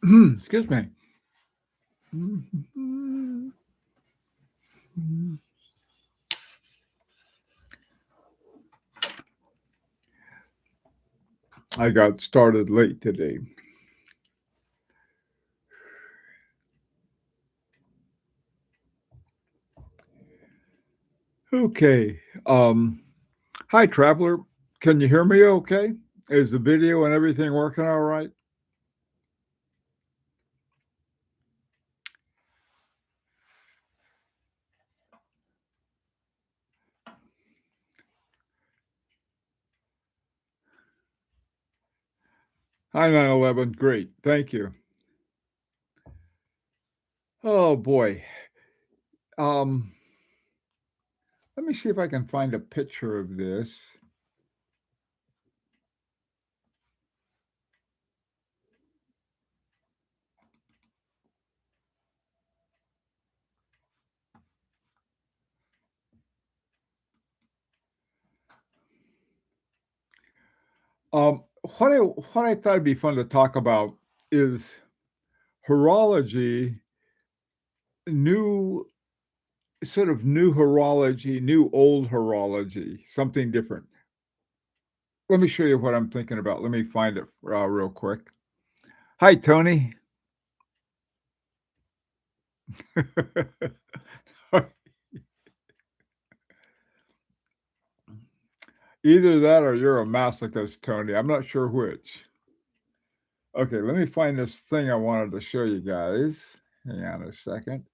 Excuse me. I got started late today. Okay. Hi, traveler. Can you hear me okay? Is the video and everything working all right? Hi, 911. Great. Thank you. Oh, boy. Um, Let me see if I can find a picture of this. Um, what I thought would be fun to talk about is horology, new new horology, new old horology, something different. Let me show you what I'm thinking about. Let me find it real quick. Hi, Tony. Either that or you're a masochist, Tony. I'm not sure which. Okay, let me find this thing I wanted to show you guys. Hang on a second.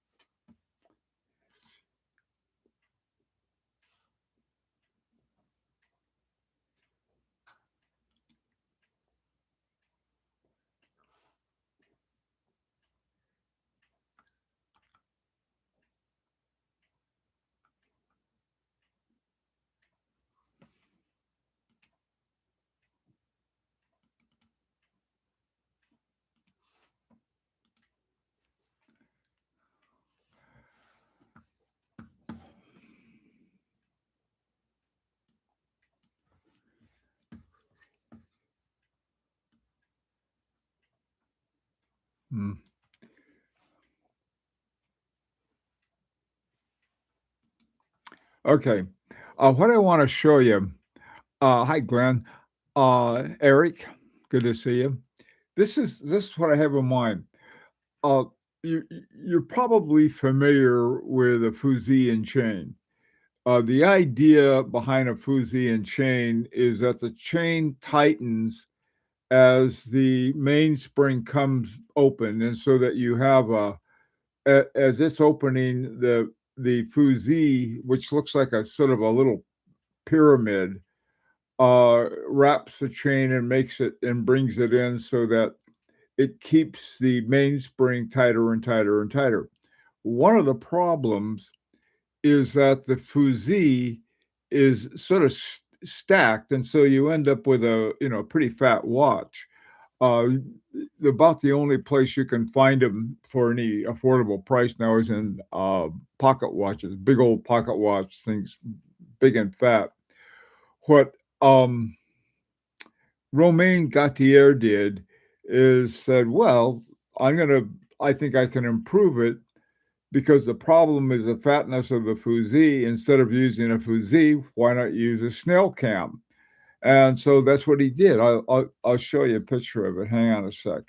Hmm. Okay, what I want to show you. Hi, Glenn. Eric, good to see you. This is what I have in mind. Uh, you're probably familiar with a Fusee and chain. The idea behind a Fusee and chain is that the chain tightens as the mainspring comes open, and so that you have as it's opening the Fusee, which looks like a sort of a little pyramid, wraps the chain and makes it and brings it in so that it keeps the mainspring tighter and tighter and tighter. One of the problems is that the Fusee is sort of stacked, and so you end up with a pretty fat watch. Uh, about the only place you can find them for any affordable price now is in pocket watches, big old pocket watch things, big and fat. What Romain Gautier did is said, well, I think I can improve it because the problem is the fatness of the Fusee. Instead of using a Fusee, why not use a snail cam? And so that's what he did. I'll show you a picture of it. Hang on a sec.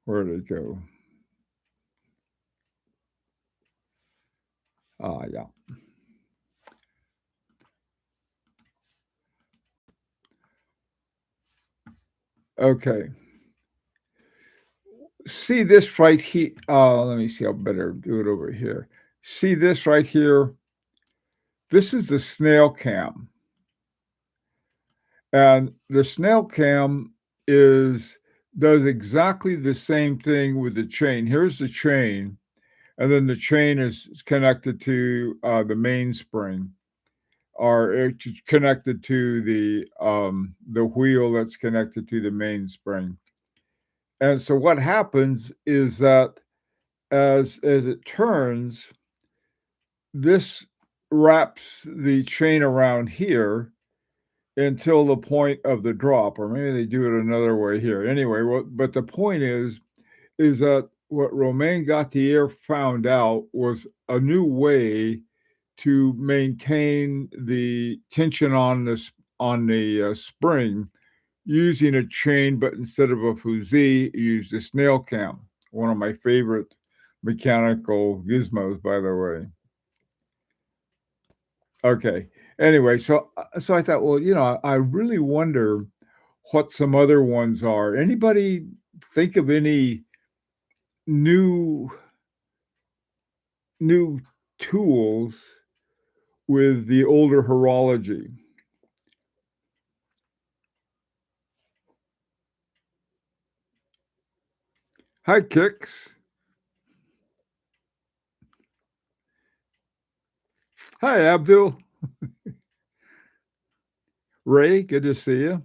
Where did it go? Yeah. Okay. See this right here. Let me see. I'll better do it over here. See this right here. This is the snail cam, and the snail cam is does exactly the same thing with the chain. Here's the chain, and then the chain is connected to the mainspring, or it's connected to the wheel that's connected to the mainspring. And so what happens is that as it turns, this wraps the chain around here until the point of the drop, or maybe they do it another way here. Anyway, but the point is that what Romain Gautier found out was a new way to maintain the tension on the spring using a chain, but instead of a fusee, you used a snail cam. One of my favorite mechanical gizmos, by the way. Okay. Anyway, so I thought, well, I really wonder what some other ones are. Anybody think of any new new tools with the older horology? Hi, Kix. Hi, Abdul. Ray, good to see you.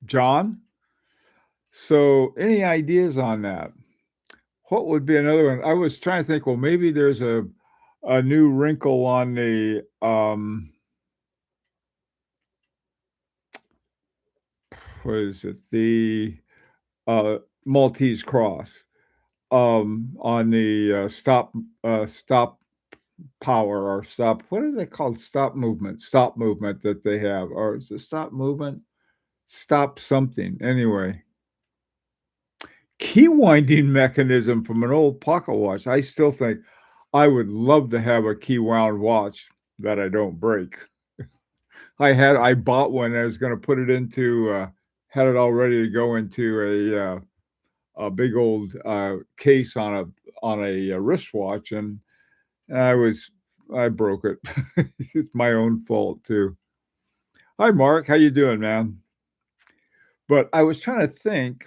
John. So, any ideas on that? What would be another one? I was trying to think, well, maybe there's a new wrinkle on the what is it? The Maltese cross on the stop power or stop. What is it called? Stop movement. Stop movement that they have, or is it stop movement? Stop something. Anyway, key winding mechanism from an old pocket watch. I still think I would love to have a key wound watch that I don't break. I bought one. I was going to put it into had it all ready to go into a big old case on a wristwatch, and I broke it. It's my own fault too. Hi, Mark. How you doing, man? But I was trying to think.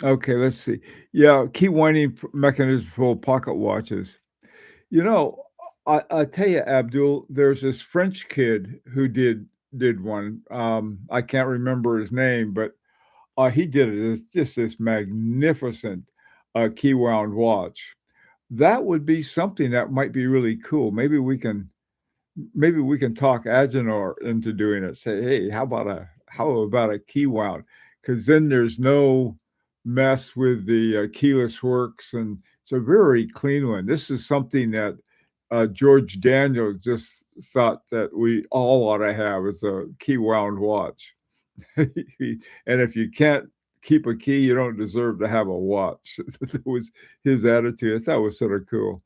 Okay, let's see. Yeah, key winding mechanism for pocket watches. You know, I tell you, Abdul, there's this French kid who did one. I can't remember his name, but he did it. It's just this magnificent key wound watch. That would be something that might be really cool. Maybe we can talk Agenor into doing it. Say, hey, how about a key wound? Because then there's no mess with the keyless works, and it's a very clean one. This is something that George Daniel just thought that we all ought to have is a key wound watch. And if you can't keep a key, you don't deserve to have a watch. That was his attitude. I thought it was sort of cool.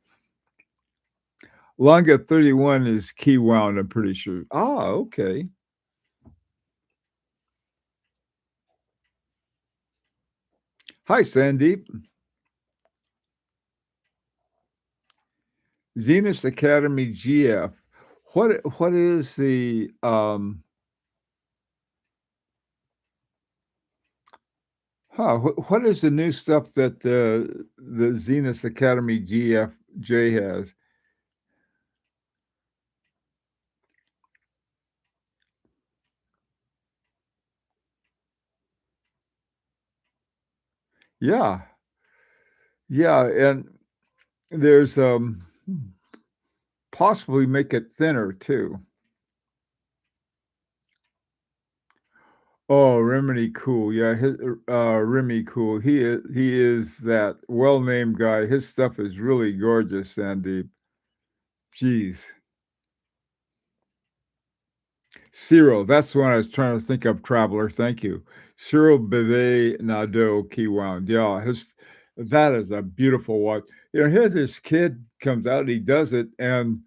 Longa 31 is key wound, I'm pretty sure. Ah, okay. Hi, Sandeep. Zenith Academy GF. What is the what is the new stuff that the Zenith Academy GFJ has? Yeah. Yeah, and there's possibly make it thinner too. Oh, Remedy Cool. Yeah, Remy Cool. He is that well-named guy. His stuff is really gorgeous, Sandeep. Jeez. Cyril, that's the one I was trying to think of, Traveler. Thank you. Cyril Bivet Nadeau Key Wound. Yeah, that is a beautiful watch. Here this kid comes out, he does it, and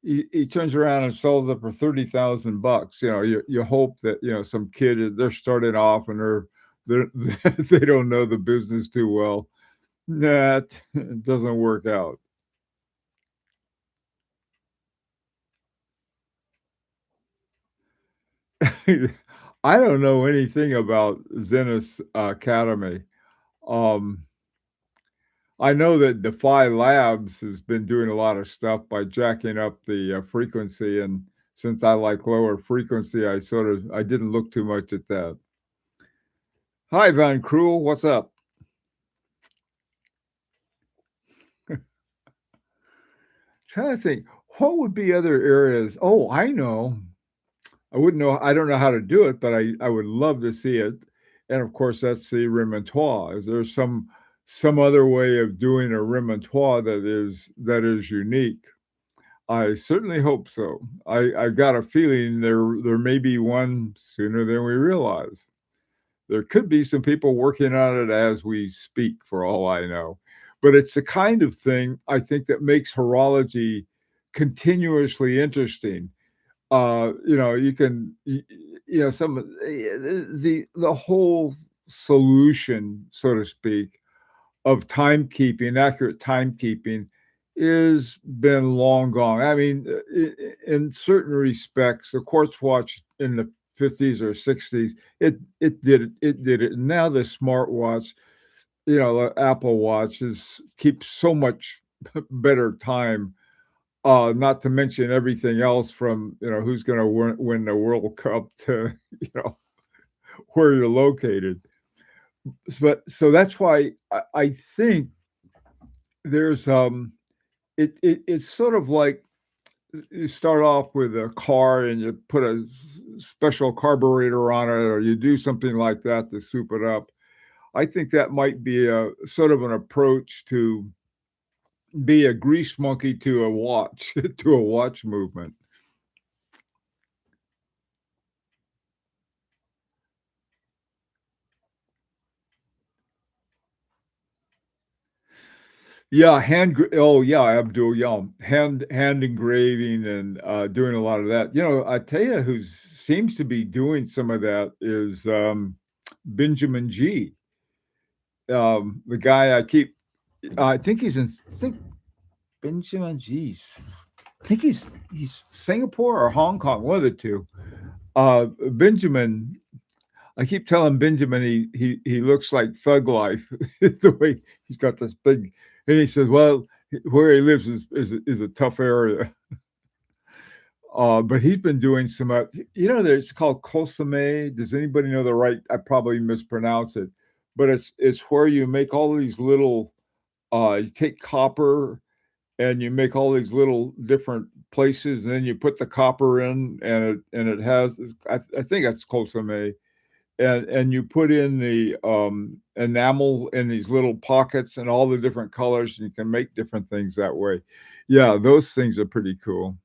he turns around and sells it for 30,000 bucks. You hope that some kid, they're starting off and they're they don't know the business too well. That it doesn't work out. I don't know anything about Zenith Academy. Um, I know that Defy Labs has been doing a lot of stuff by jacking up the frequency, and since I like lower frequency, I didn't look too much at that. Hi, Van Cruel, what's up? Trying to think, what would be other areas? Oh, I know. I wouldn't know. I don't know how to do it, but I would love to see it. And of course, that's the remontoire. Is there some other way of doing a remontoire that is unique? I certainly hope so. I've got a feeling there may be one sooner than we realize. There could be some people working on it as we speak, for all I know. But it's the kind of thing I think that makes horology continuously interesting. You can, some of the whole solution, so to speak, of timekeeping, accurate timekeeping, is been long gone. I mean, in certain respects, the quartz watch in the 50s or 60s, it did it. And now the smartwatch, the Apple Watch keeps so much better time. Not to mention everything else from who's going to win the World Cup to where you're located. But so that's why I think there's it's sort of like you start off with a car and you put a special carburetor on it, or you do something like that to soup it up. I think that might be a sort of an approach to be a grease monkey to a watch to a watch movement. Yeah, oh yeah, Abdul, yeah, hand engraving and doing a lot of that. I tell you, who seems to be doing some of that is Benjamin G. The guy I think I think Benjamin G's. I think he's Singapore or Hong Kong, one of the two. Benjamin, I keep telling Benjamin he looks like Thug Life, the way he's got this big, and he says, "Well, where he lives is a tough area." But he's been doing some, it's called consommé. Does anybody know the right? I probably mispronounce it, but it's where you make all these little. You take copper and you make all these little different places, and then you put the copper in, and it has. I think that's consommé, and you put in the enamel in these little pockets and all the different colors, and you can make different things that way. Yeah, those things are pretty cool.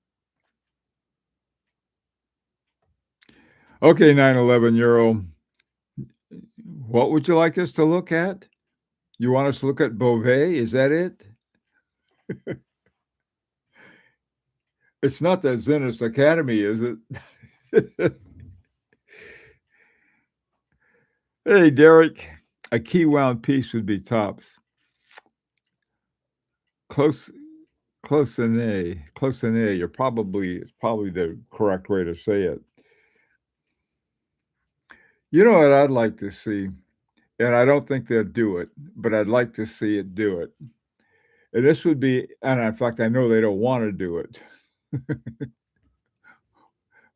Okay, 911 Euro. What would you like us to look at? You want us to look at Beauvais? Is that it? It's not the Zenith Academy, is it? Hey, Derek, a key wound piece would be tops. Close, close in A. It's probably the correct way to say it. You know what I'd like to see, and I don't think they'll do it, but I'd like to see it do it. And this would be, and in fact, I know they don't want to do it.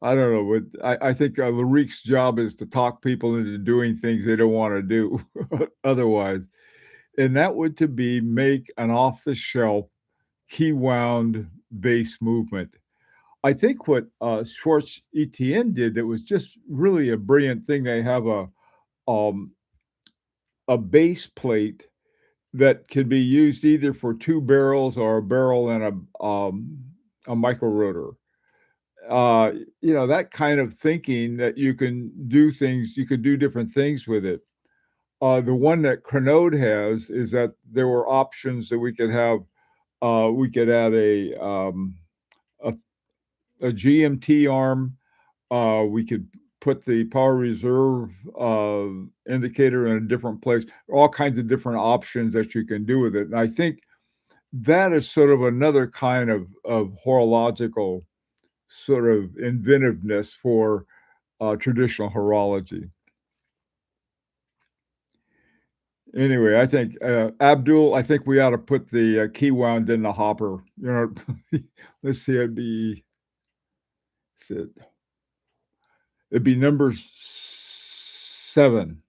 I don't know, but I think Laric's job is to talk people into doing things they don't want to do otherwise. And that would to be make an off the shelf key wound base movement. I think what Schwartz ETN did that was just really a brilliant thing. They have um, a base plate that can be used either for two barrels or a barrel and a micro rotor. Uh, that kind of thinking that you can do things, you could do different things with it. The one that Crenode has is that there were options that we could have. We could add a, a GMT arm. We could put the power reserve indicator in a different place. All kinds of different options that you can do with it. And I think that is sort of another kind of horological sort of inventiveness for traditional horology. Anyway, I think Abdul, I think we ought to put the key wound in the hopper. Let's see, it'd be number 7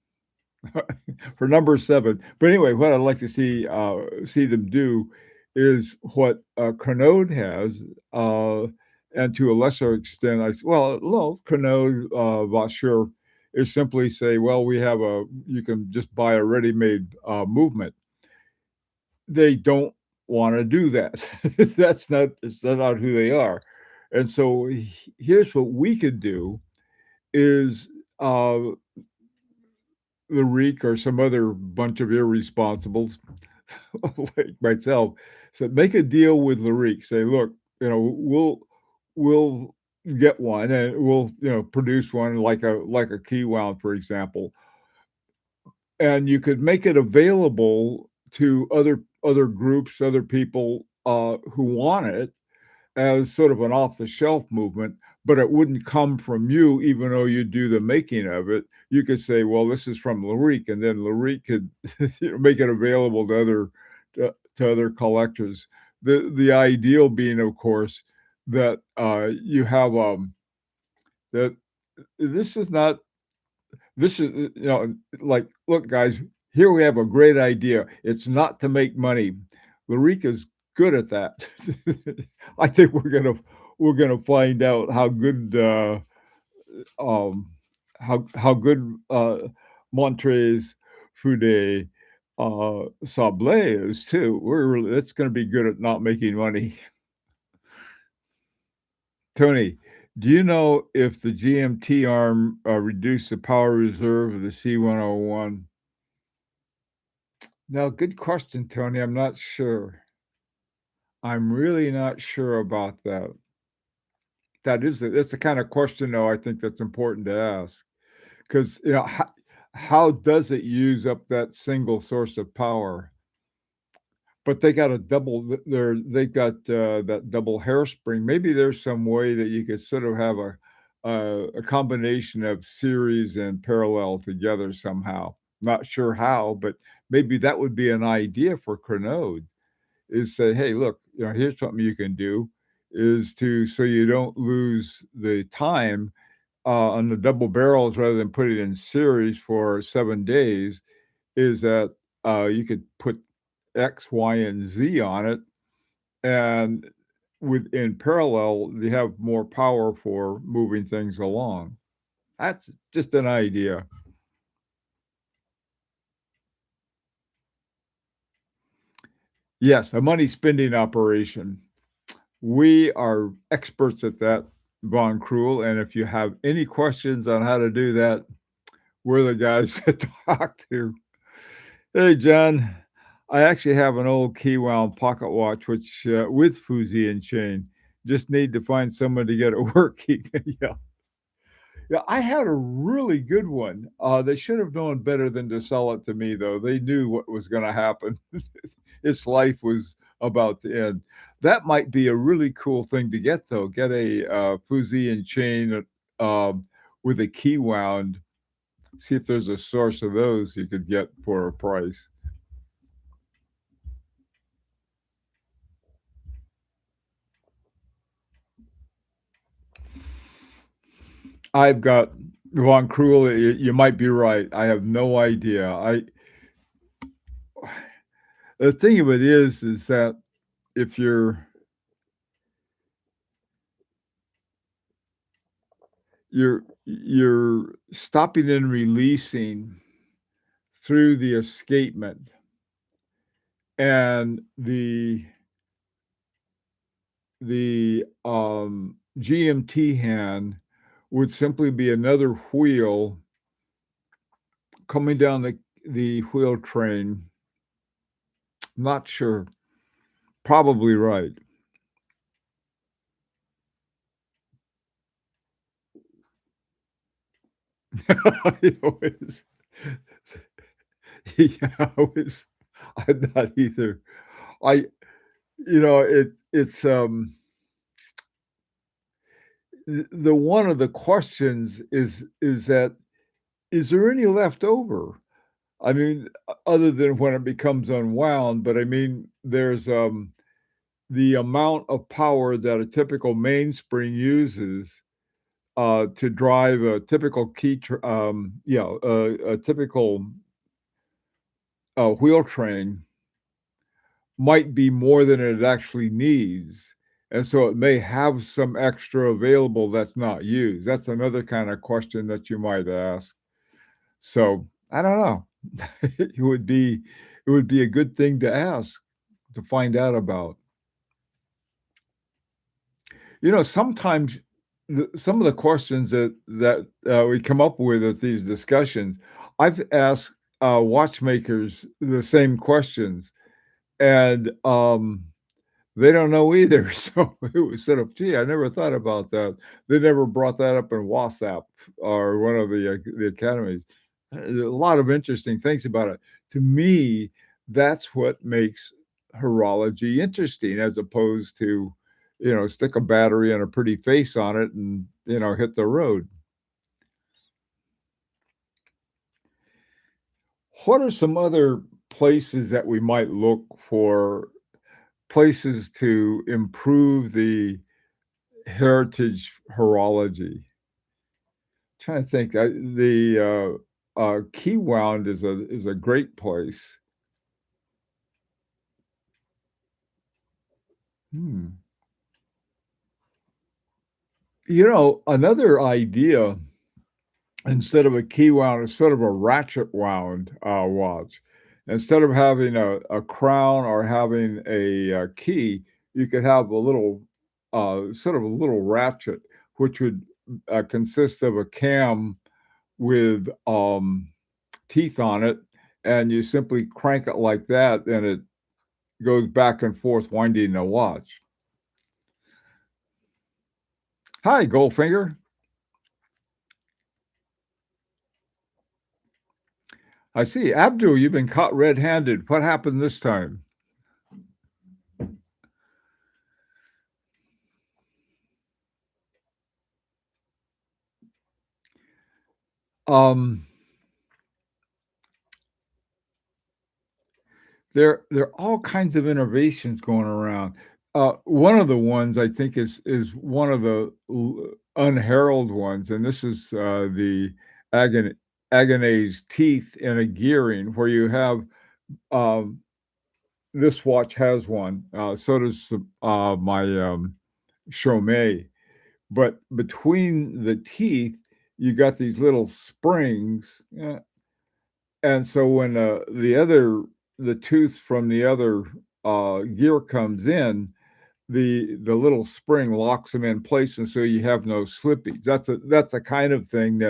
for number 7. But anyway, what I'd like to see them do is what, Crnode has, and to a lesser extent, well, Crnode, Vaucher is simply say, "Well, we have a you can just buy a ready-made, movement." They don't wanna do that. It's not who they are, and so here's what we could do is, the Reek or some other bunch of irresponsibles like myself, said, "Make a deal with Larique. Say, look, we'll get one and we'll, produce one like a key wound, for example, and you could make it available to other groups, other people, who want it as sort of an off-the-shelf movement, but it wouldn't come from you even though you do the making of it. You could say, "Well, this is from Larique," and then Larique could, make it available to other collectors. The ideal being, of course, that, you have, that this is not this is, like, "Look, guys, here we have a great idea. It's not to make money." Larique is good at that. I think we're gonna find out um, how good, Montrez Foudet, Sablé is too. It's gonna be good at not making money. Tony, do you know if the GMT arm, reduced the power reserve of the C101? No, good question, Tony. I'm not sure. I'm really not sure about that. That's the kind of question, though, I think that's important to ask. 'Cause, how does it use up that single source of power? But they got a double th they've got, that double hairspring. Maybe there's some way that you could sort of have a combination of series and parallel together somehow. Not sure how, but maybe that would be an idea for Crnode, is say, "Hey, look, here's something you can do, is to so you don't lose the time on the double barrels rather than put it in series for 7 days, is that, you could put X, Y, and Z on it, and in parallel, you have more power for moving things along." That's just an idea. Yes, a money spending operation. We are experts at that, Von Cruel, and if you have any questions on how to do that, we're the guys to talk to. Hey, John. I actually have an old key wound pocket watch, which with Fusee and chain. Just need to find someone to get it working. Yeah, yeah. I had a really good one. They should have known better than to sell it to me, though. They knew what was going to happen. Its life was about to end. That might be a really cool thing to get, though. Get a Fusee and chain with a key wound. See if there's a source of those you could get for a price. I've got Von Cruel, you might be right. I have no idea. I The thing of it is that if you're stopping and releasing through the escapement, and the GMT hand would simply be another wheel coming down the wheel train. Not sure. Probably right. I always yeah, I'm not either. I the one of the questions is that, is there any left over? I mean, other than when it becomes unwound, but I mean, there's, the amount of power that a typical mainspring uses, to drive a typical a typical, wheel train might be more than it actually needs, and so it may have some extra available that's not used. That's another kinda question that you might ask. So, I don't know. It would be a good thing to ask, to find out about. Sometimes some of the questions that we come up with at these discussions, I've asked, watchmakers the same questions, and, they don't know either, so it was sort of, "Gee, I never thought about that." They never brought that up in WhatsApp or one of the academies. A lot of interesting things about it. To me, that's what makes horology interesting as opposed to, stick a battery and a pretty face on it and, hit the road. What are some other places that we might look for places to improve the heritage horology? Trying to think, key wound is a great place. Hmm. Another idea, instead of a key wound, is sort of a ratchet wound, watch. Instead of having a crown or having a, key, you could have a little, sort of a little ratchet, which would, consist of a cam with, teeth on it, and you simply crank it like that, and it goes back and forth winding the watch. "Hi, Goldfinger." "I see. Abdul, you've been caught red-handed. What happened this time?" Um, there are all kinds of innovations going around. One of the ones I think is one of the unheralded ones, and this is, the Agon Agonese teeth in a gearing where you have, um this watch has one, so does, my, Chaumet, but between the teeth, you got these little springs, and so when, the tooth from the other, gear comes in, the little spring locks them in place, and so you have no slippage. That's a kind of thing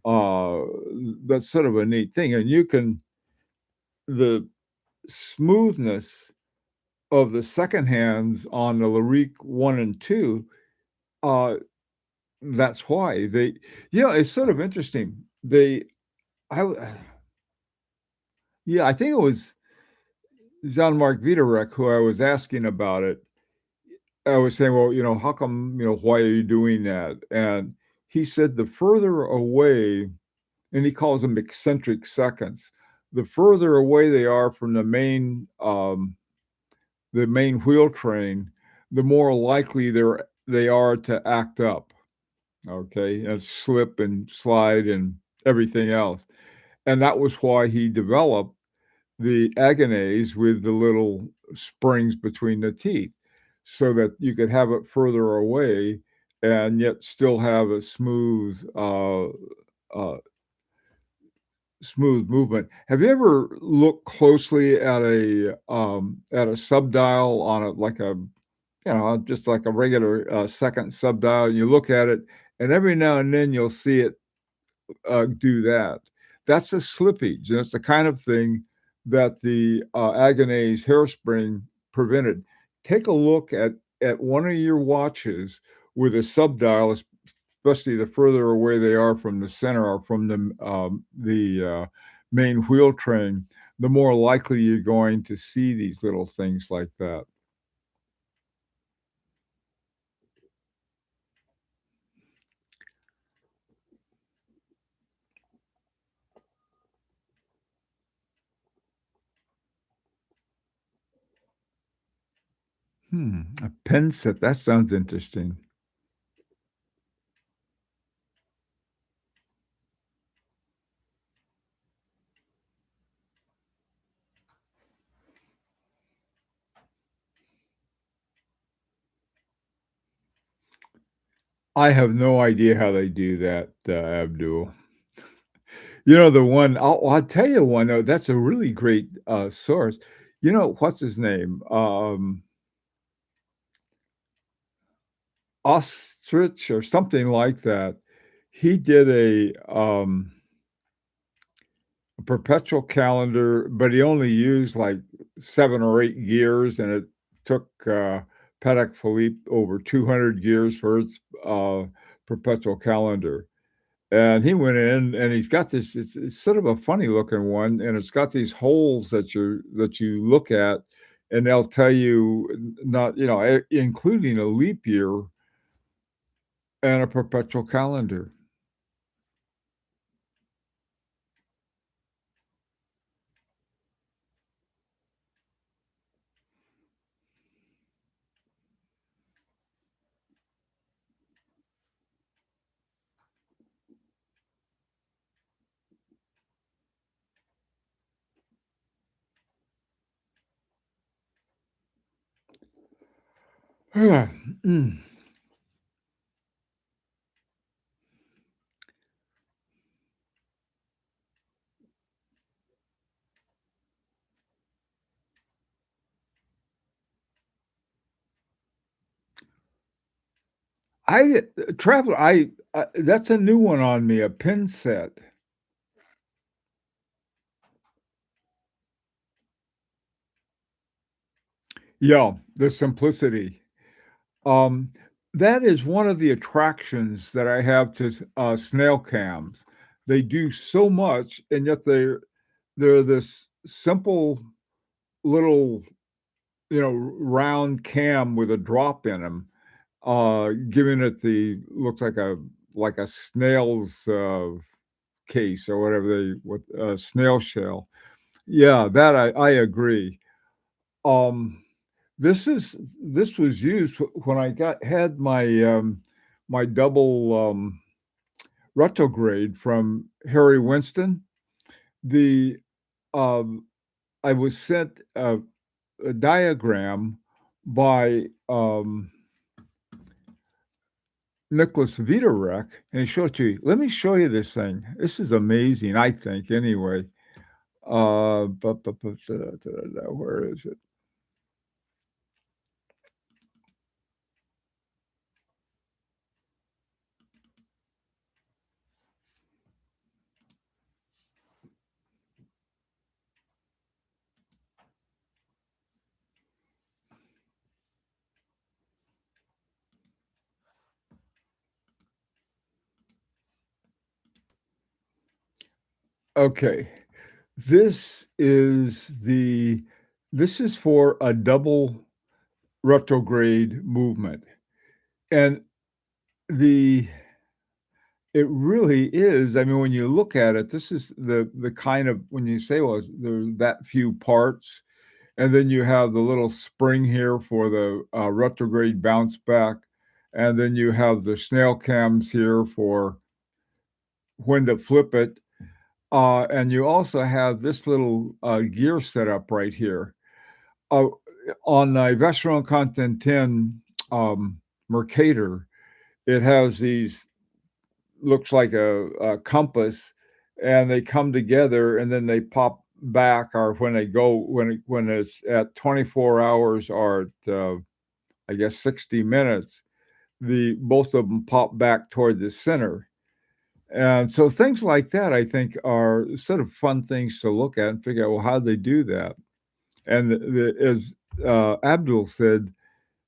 uh, that's sort of a neat thing, and you can the smoothness of the second hands on the Lyrique 1 and 2, uh, that's why it's sort of interesting. I w Yeah, I think it was Jean-Marc Wiederreck who I was asking about it. I was saying, "Well, how come, why are you doing that?" And he said the further away, and he calls them eccentric seconds, the further away they are from the main wheel train, the more likely they are to act up, okay, and slip and slide and everything else. And that was why he developed the Agonese with the little springs between the teeth, so that you could have it further away and yet still have a uh, smooth movement. Have you ever looked closely at a subdial on just like a regular, second subdial? You look at it, and every now and then you'll see it, do that. That's a slippage, and it's the kind of thing that the, Agonese hairspring prevented. Take a look at one of your watches with a subdial, especially the further away they are from the center or from the main wheel train, the more likely you're going to see these little things like that. A pen set, that sounds interesting. I have no idea how they do that, Abdul. You know, the one I'll tell you one, though, that's a really great, source. You know, what's his name? Ostrich or something like that. He did a perpetual calendar, but he only used, like, 7 or 8 years, and it took, Patek Philippe over 200 years for its, perpetual calendar. And he went in and he's got this it's sort of a funny looking one, and it's got these holes that you look at, and they'll tell you not including a leap year and a perpetual calendar. Mm. Traveler, that's a new one on me, a pin set. Yeah, the simplicity. Um, that is one of the attractions that I have to snail cams. They do so much, and yet they're this simple little, round cam with a drop in them, giving it the looks like a snail's, case or whatever they what snail shell. Yeah, that I agree. Um, this was used when I had my double, retrograde from Harry Winston. The, um I was sent a diagram by, Nicholas Vitarek, and he showed it to you. Let me show you this thing. This is amazing, I think, anyway. Where is it? Okay. This is the this is for a double retrograde movement, and the it really is. I mean, when you look at it, this is the kind of when you say, "Well, there's that few parts," and then you have the little spring here for the, retrograde bounce back, and then you have the snail cams here for when to flip it, and you also have this little, gear setup right here. Uh, on a Vacheron Constantin, Mercator, it has these looks like a compass, and they come together, and then they pop back, or when they go when it's at 24 hours or at, I guess 60 minutes, the both of them pop back toward the center. And so things like that, I think, are sort of fun things to look at and figure out, well, how they do that. And as Abdul said,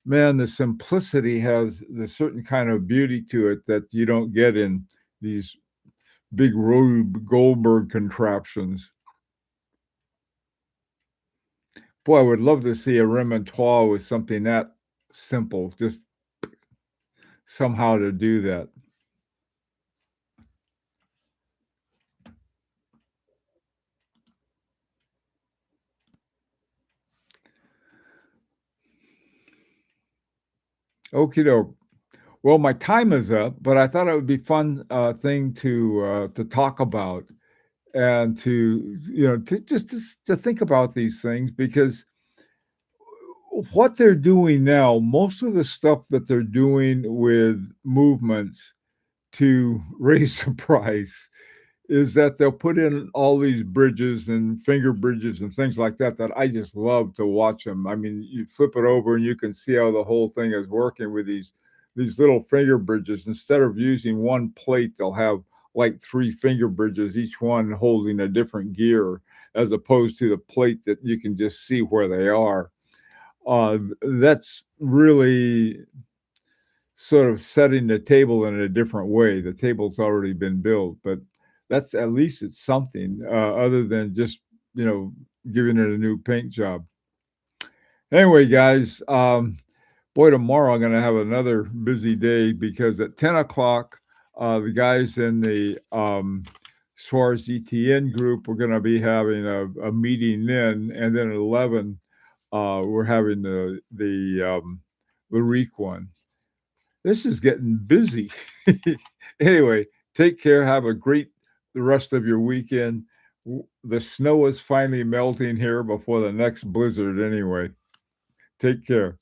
man, the simplicity has the certain kind of beauty to it that you don't get in these big Rube Goldberg contraptions. Boy, I would love to see a remontoire with something that simple, just somehow to do that. Okie doke. Well, my time is up, but I thought it would be fun thing to talk about and to to think about these things because what they're doing now, most of the stuff that they're doing with movements to raise the price is that they'll put in all these bridges and finger bridges and things like that that I just love to watch them. I mean, you flip it over and you can see how the whole thing is working with these little finger bridges. Instead of using one plate, they'll have like three finger bridges, each one holding a different gear, as opposed to the plate that you can just see where they are. That's really sort of setting the table in a different way. The table's already been built, but that's at least it's something other than just giving it a new paint job. Anyway, guys, boy, tomorrow I'm going to have another busy day because at 10 o'clock, the guys in the Suarez ETN group, we're going to be having a meeting then, and then at 11, we're having the Larique one. This is getting busy. Anyway, take care. Have a great the rest of your weekend. The snow is finally melting here before the next blizzard anyway. Take care.